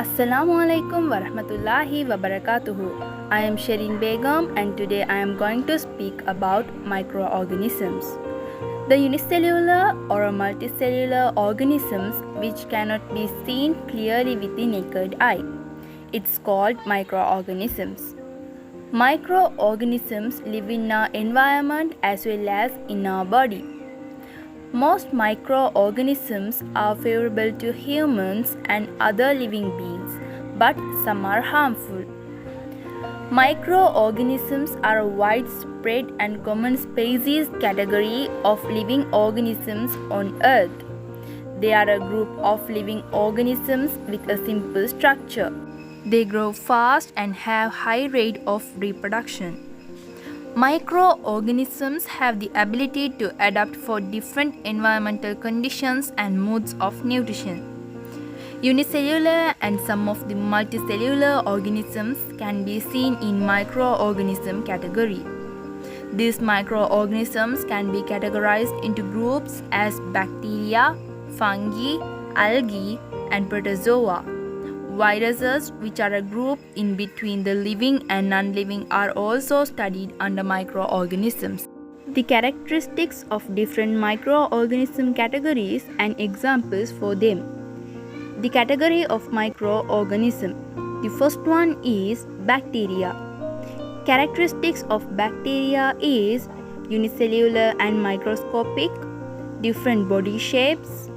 Assalamu alaikum warahmatullahi wabarakatuhu. I am Shireen Begum and today I am going to speak about microorganisms. The unicellular or multicellular organisms which cannot be seen clearly with the naked eye. It's called microorganisms. Microorganisms live in our environment as well as in our body. Most microorganisms are favorable to humans and other living beings, but some are harmful. Microorganisms are a widespread and common species category of living organisms on Earth. They are a group of living organisms with a simple structure. They grow fast and have high rate of reproduction. Microorganisms have the ability to adapt for different environmental conditions and modes of nutrition. Unicellular and some of the multicellular organisms can be seen in microorganism category. These microorganisms can be categorized into groups as bacteria, fungi, algae, and protozoa. Viruses, which are a group in between the living and non-living, are also studied under microorganisms. The characteristics of different microorganism categories and examples for them. The category of microorganism. The first one is bacteria. Characteristics of bacteria is unicellular and microscopic, different body shapes,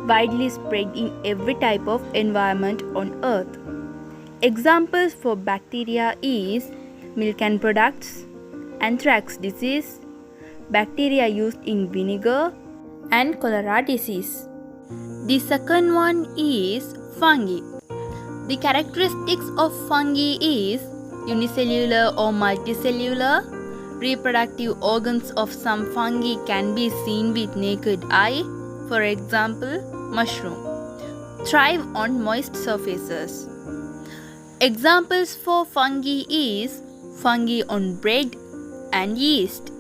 widely spread in every type of environment on Earth. Examples for bacteria is milk and products, anthrax disease, bacteria used in vinegar, and cholera disease. The second one is fungi. The characteristics of fungi is unicellular or multicellular. Reproductive organs of some fungi can be seen with naked eye. For example, mushroom thrive on moist surfaces. Examples for fungi is fungi on bread and yeast.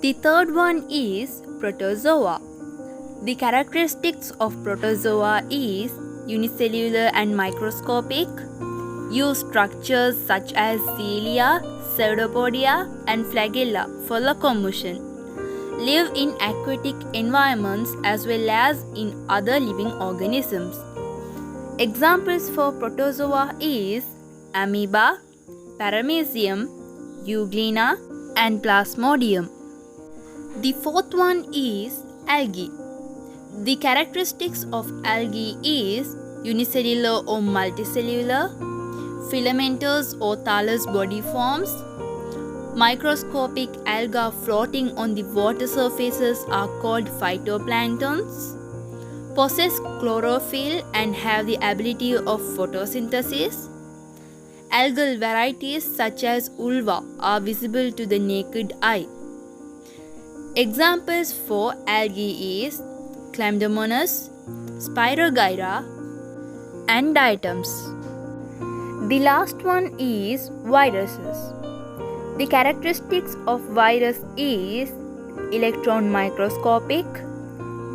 The third one is protozoa. The characteristics of protozoa is unicellular and microscopic, use structures such as cilia, pseudopodia, and flagella for locomotion. Live in aquatic environments as well as in other living organisms. Examples for protozoa is amoeba, paramecium, euglena, and plasmodium. The fourth one is algae. The characteristics of algae is unicellular or multicellular, filamentous or thallus body forms. Microscopic algae floating on the water surfaces are called phytoplanktons, possess chlorophyll and have the ability of photosynthesis. Algal varieties such as ulva are visible to the naked eye. Examples for algae is Chlamydomonas, Spirogyra, and diatoms. The last one is viruses. The characteristics of virus is electron microscopic,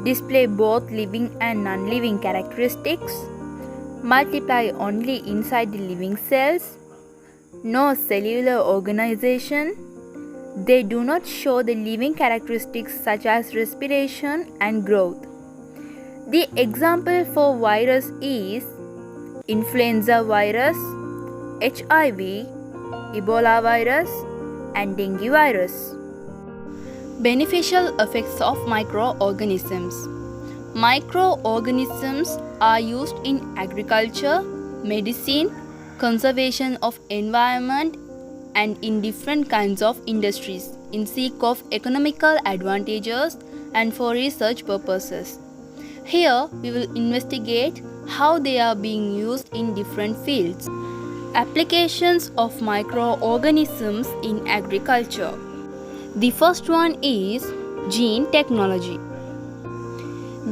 display both living and non-living characteristics, multiply only inside the living cells, no cellular organization. They do not show the living characteristics such as respiration and growth. The example for virus is influenza virus, HIV, Ebola virus, and dengue virus. Beneficial effects of microorganisms. Microorganisms are used in agriculture, medicine, conservation of environment, and in different kinds of industries in seek of economical advantages and for research purposes. Here we will investigate how they are being used in different fields. Applications of microorganisms in agriculture. The first one is gene technology.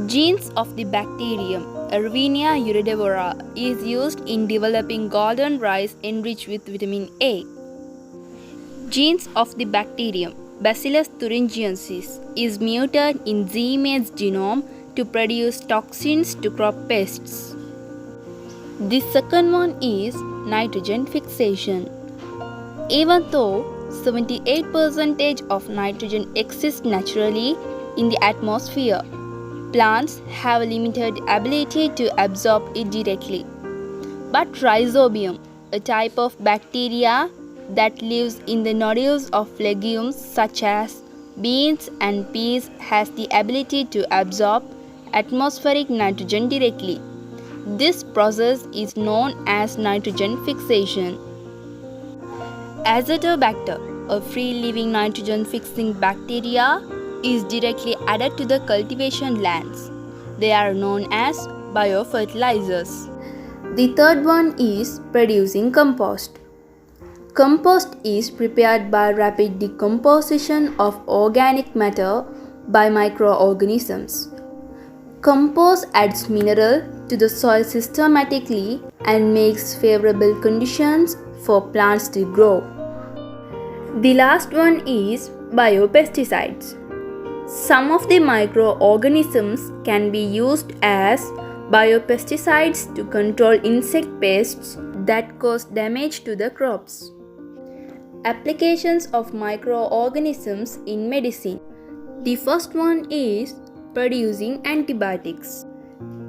Genes of the bacterium Erwinia iridivora is used in developing golden rice enriched with vitamin A. Genes of the bacterium Bacillus thuringiensis is mutated in Z-made's genome to produce toxins to crop pests. The second one is nitrogen fixation. Even though 78% of nitrogen exists naturally in the atmosphere, plants have a limited ability to absorb it directly. But rhizobium, a type of bacteria that lives in the nodules of legumes such as beans and peas, has the ability to absorb atmospheric nitrogen directly. This process is known as nitrogen fixation. Azotobacter, a free-living nitrogen-fixing bacteria, is directly added to the cultivation lands. They are known as biofertilizers. The third one is producing compost. Compost is prepared by rapid decomposition of organic matter by microorganisms. Compost adds mineral to the soil systematically and makes favorable conditions for plants to grow. The last one is biopesticides. Some of the microorganisms can be used as biopesticides to control insect pests that cause damage to the crops. Applications of microorganisms in medicine. The first one is producing antibiotics.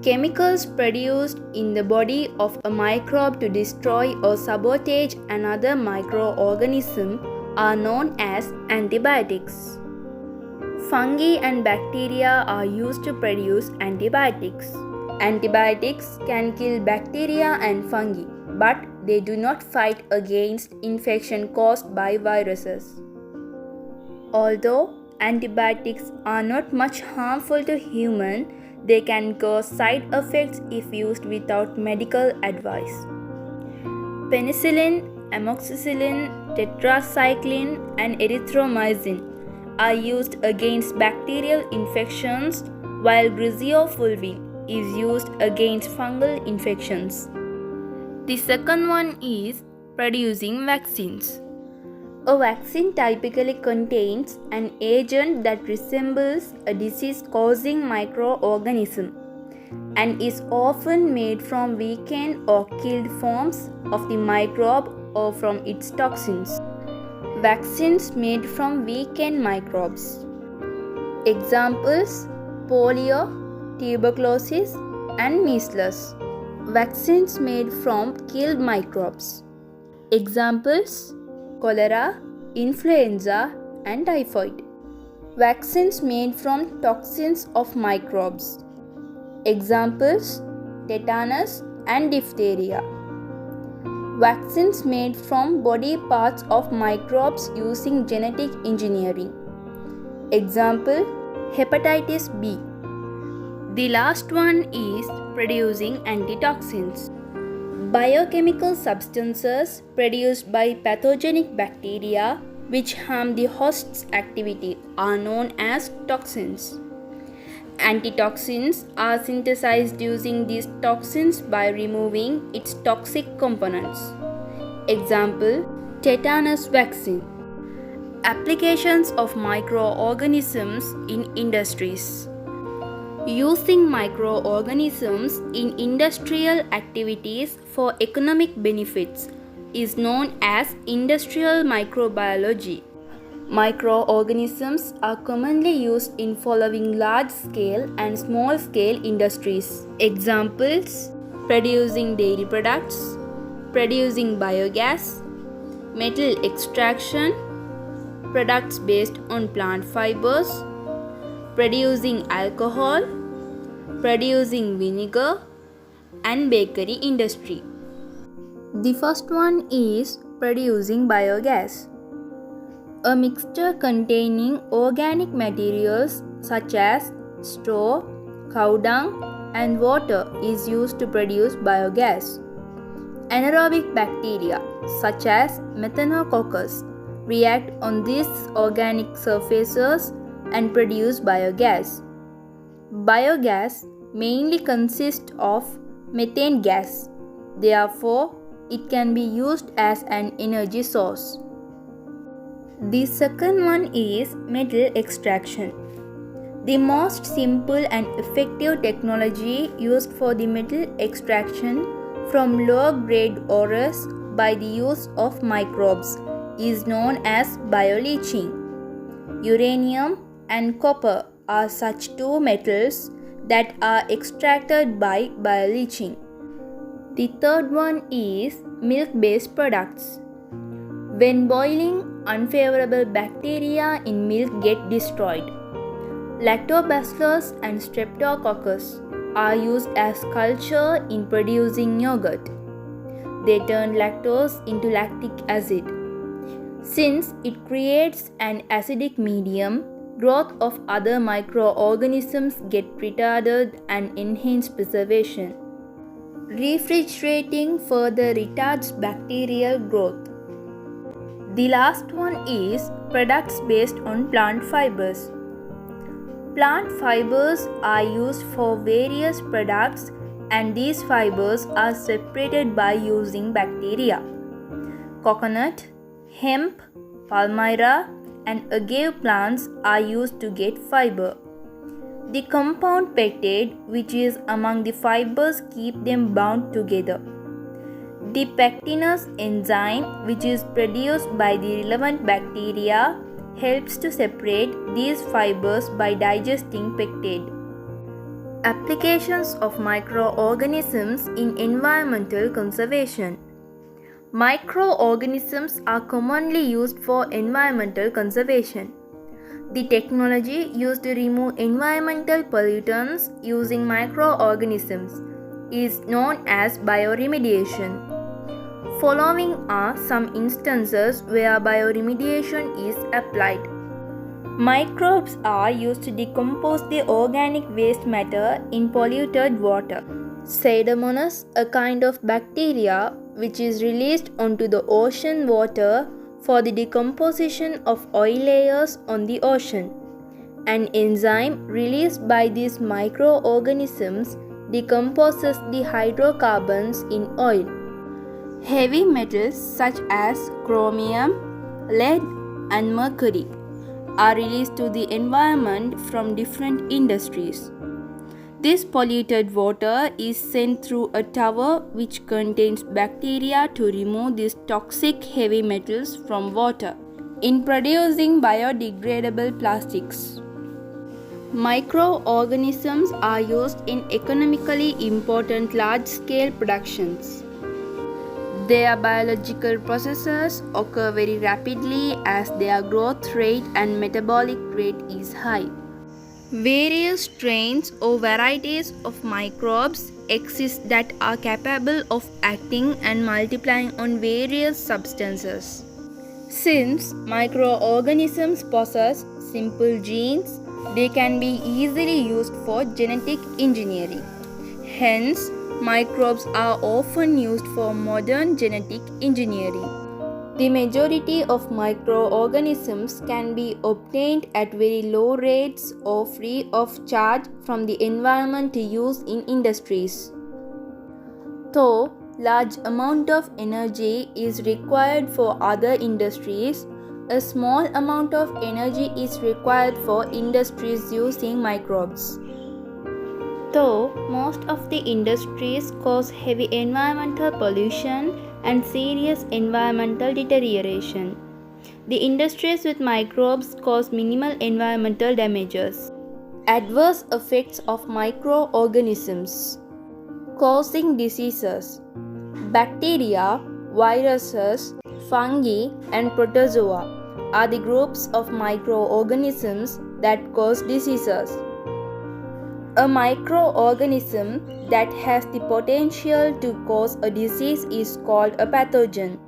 Chemicals produced in the body of a microbe to destroy or sabotage another microorganism are known as antibiotics. Fungi and bacteria are used to produce antibiotics. Antibiotics can kill bacteria and fungi, but they do not fight against infection caused by viruses. Although antibiotics are not much harmful to humans, they can cause side effects if used without medical advice. Penicillin, amoxicillin, tetracycline, and erythromycin are used against bacterial infections, while griseofulvin is used against fungal infections. The second one is producing vaccines. A vaccine typically contains an agent that resembles a disease-causing microorganism and is often made from weakened or killed forms of the microbe or from its toxins. Vaccines made from weakened microbes. Examples: polio, tuberculosis, and measles. Vaccines made from killed microbes. Examples: cholera, influenza, and typhoid. Vaccines made from toxins of microbes. Examples: tetanus and diphtheria. Vaccines made from body parts of microbes using genetic engineering. Example: hepatitis B. The last one is producing antitoxins. Biochemical substances produced by pathogenic bacteria which harm the host's activity are known as toxins. Antitoxins are synthesized using these toxins by removing its toxic components. Example: tetanus vaccine. Applications of microorganisms in industries. Using microorganisms in industrial activities for economic benefits is known as industrial microbiology. Microorganisms are commonly used in following large-scale and small-scale industries. Examples: producing dairy products, producing biogas, metal extraction, products based on plant fibers, producing alcohol, producing vinegar, and bakery industry. The first one is producing biogas. A mixture containing organic materials such as straw, cow dung, and water is used to produce biogas. Anaerobic bacteria such as Methanococcus react on these organic surfaces and produce biogas. Biogas mainly consists of methane gas. Therefore, it can be used as an energy source. The second one is metal extraction. The most simple and effective technology used for the metal extraction from low-grade ores by the use of microbes is known as bioleaching. Uranium and copper are such two metals that are extracted by bioleaching. The third one is milk-based products. When boiling, unfavorable bacteria in milk get destroyed. Lactobacillus and Streptococcus are used as culture in producing yogurt. They turn lactose into lactic acid. Since it creates an acidic medium, growth of other microorganisms get retarded and enhance preservation. Refrigerating further retards bacterial growth. The last one is products based on plant fibers. Plant fibers are used for various products, and these fibers are separated by using bacteria. Coconut, hemp, palmyra, and agave plants are used to get fiber. The compound pectate, which is among the fibers, keep them bound together. The pectinous enzyme, which is produced by the relevant bacteria, helps to separate these fibers by digesting pectate. Applications of microorganisms in environmental conservation. Microorganisms are commonly used for environmental conservation. The technology used to remove environmental pollutants using microorganisms is known as bioremediation. Following are some instances where bioremediation is applied. Microbes are used to decompose the organic waste matter in polluted water. Pseudomonas, a kind of bacteria which is released onto the ocean water for the decomposition of oil layers on the ocean. An enzyme released by these microorganisms decomposes the hydrocarbons in oil. Heavy metals such as chromium, lead, and mercury are released to the environment from different industries. This polluted water is sent through a tower which contains bacteria to remove these toxic heavy metals from water in producing biodegradable plastics. Microorganisms are used in economically important large-scale productions. Their biological processes occur very rapidly as their growth rate and metabolic rate is high. Various strains or varieties of microbes exist that are capable of acting and multiplying on various substances. Since microorganisms possess simple genes, they can be easily used for genetic engineering. Hence, microbes are often used for modern genetic engineering. The majority of microorganisms can be obtained at very low rates or free of charge from the environment to use in industries. Though large amount of energy is required for other industries, a small amount of energy is required for industries using microbes. Though most of the industries cause heavy environmental pollution and serious environmental deterioration, the industries with microbes cause minimal environmental damages. Adverse effects of microorganisms causing diseases. Bacteria, viruses, fungi, and protozoa are the groups of microorganisms that cause diseases. A microorganism that has the potential to cause a disease is called a pathogen.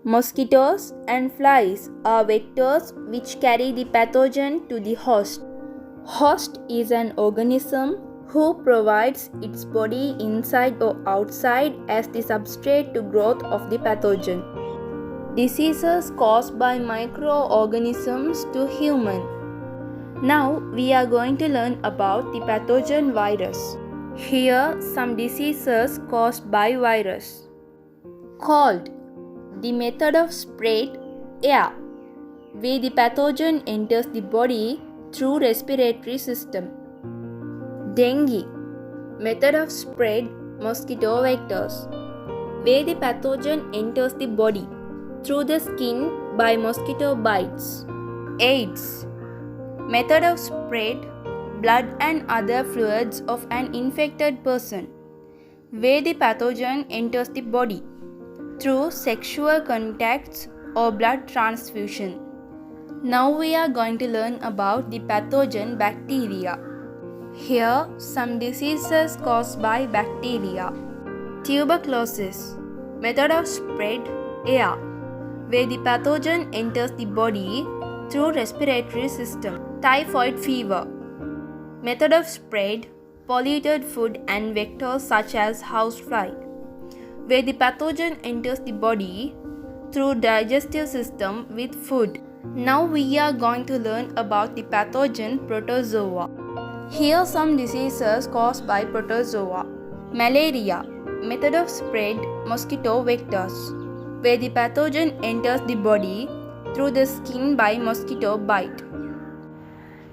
Mosquitoes and flies are vectors which carry the pathogen to the host. Host is an organism who provides its body inside or outside as the substrate to growth of the pathogen. Diseases caused by microorganisms to human. Now we are going to learn about the pathogen virus. Here some diseases caused by virus. Cold, the method of spread air, where the pathogen enters the body through respiratory system. Dengue, method of spread mosquito vectors, where the pathogen enters the body through the skin by mosquito bites. AIDS, method of spread, blood and other fluids of an infected person, where the pathogen enters the body through sexual contacts or blood transfusion. Now we are going to learn about the pathogen bacteria. Here some diseases caused by bacteria. Tuberculosis, method of spread, air, where the pathogen enters the body through respiratory system. Typhoid fever, method of spread, polluted food and vectors such as housefly, where the pathogen enters the body through digestive system with food. Now we are going to learn about the pathogen protozoa. Here some diseases caused by protozoa. Malaria, method of spread, mosquito vectors, where the pathogen enters the body through the skin by mosquito bite.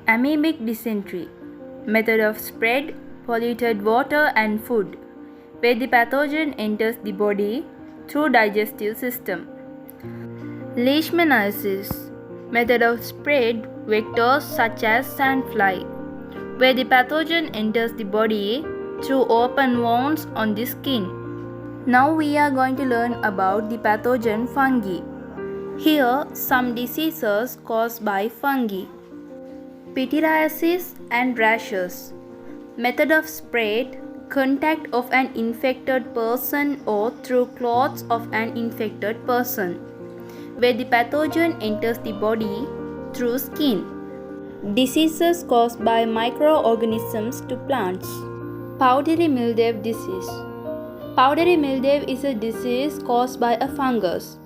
Amoebic dysentery, method of spread, polluted water and food, where the pathogen enters the body through digestive system. Leishmaniasis, method of spread, vectors such as sandfly, where the pathogen enters the body through open wounds on the skin. Now we are going to learn about the pathogen fungi. Here some diseases caused by fungi. Pityriasis and rashes, method of spread, contact of an infected person or through clothes of an infected person, where the pathogen enters the body through skin. Diseases caused by microorganisms to plants. Powdery mildew disease. Powdery mildew is a disease caused by a fungus.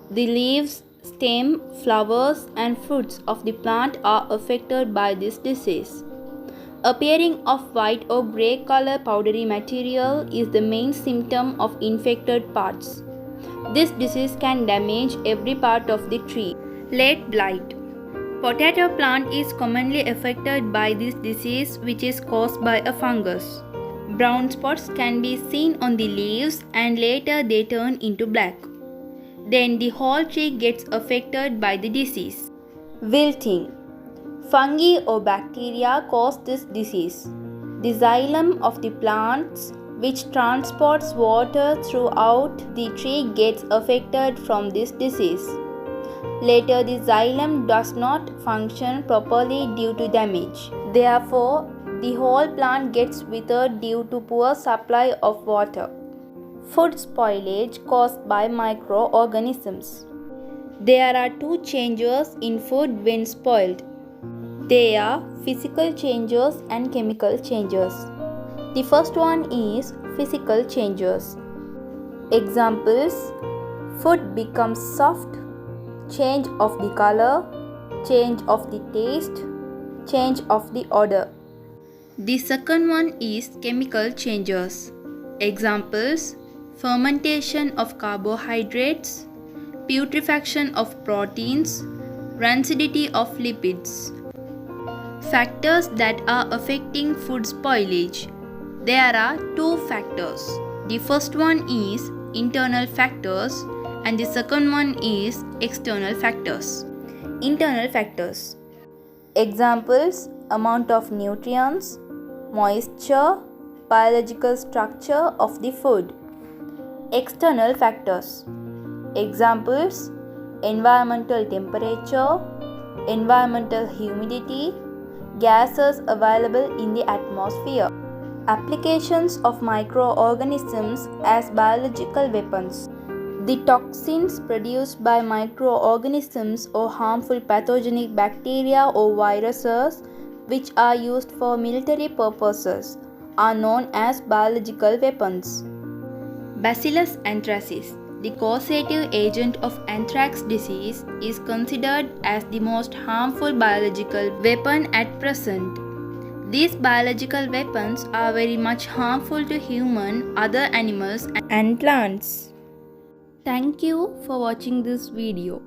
The leaves, stem, flowers and fruits of the plant are affected by this disease. Appearing of white or grey color powdery material is the main symptom of infected parts. This disease can damage every part of the tree. Late blight. Potato plant is commonly affected by this disease, which is caused by a fungus. Brown spots can be seen on the leaves and later they turn into black. Then the whole tree gets affected by the disease. Wilting. Fungi or bacteria cause this disease. The xylem of the plants, which transports water throughout the tree, gets affected from this disease. Later, the xylem does not function properly due to damage. Therefore, the whole plant gets withered due to poor supply of water. Food spoilage caused by microorganisms. There are two changes in food when spoiled. They are physical changes and chemical changes. The first one is physical changes. Examples: food becomes soft, change of the color, change of the taste, change of the odor. The second one is chemical changes. Examples: fermentation of carbohydrates, putrefaction of proteins, rancidity of lipids. Factors that are affecting food spoilage. There are two factors. The first one is internal factors and the second one is external factors. Internal factors. Examples: amount of nutrients, moisture, biological structure of the food. External factors. Examples: environmental temperature, environmental humidity, gases available in the atmosphere. Applications of microorganisms as biological weapons. The toxins produced by microorganisms or harmful pathogenic bacteria or viruses which are used for military purposes are known as biological weapons. Bacillus anthracis, the causative agent of anthrax disease, is considered as the most harmful biological weapon at present. These biological weapons are very much harmful to human, other animals and plants. Thank you for watching this video.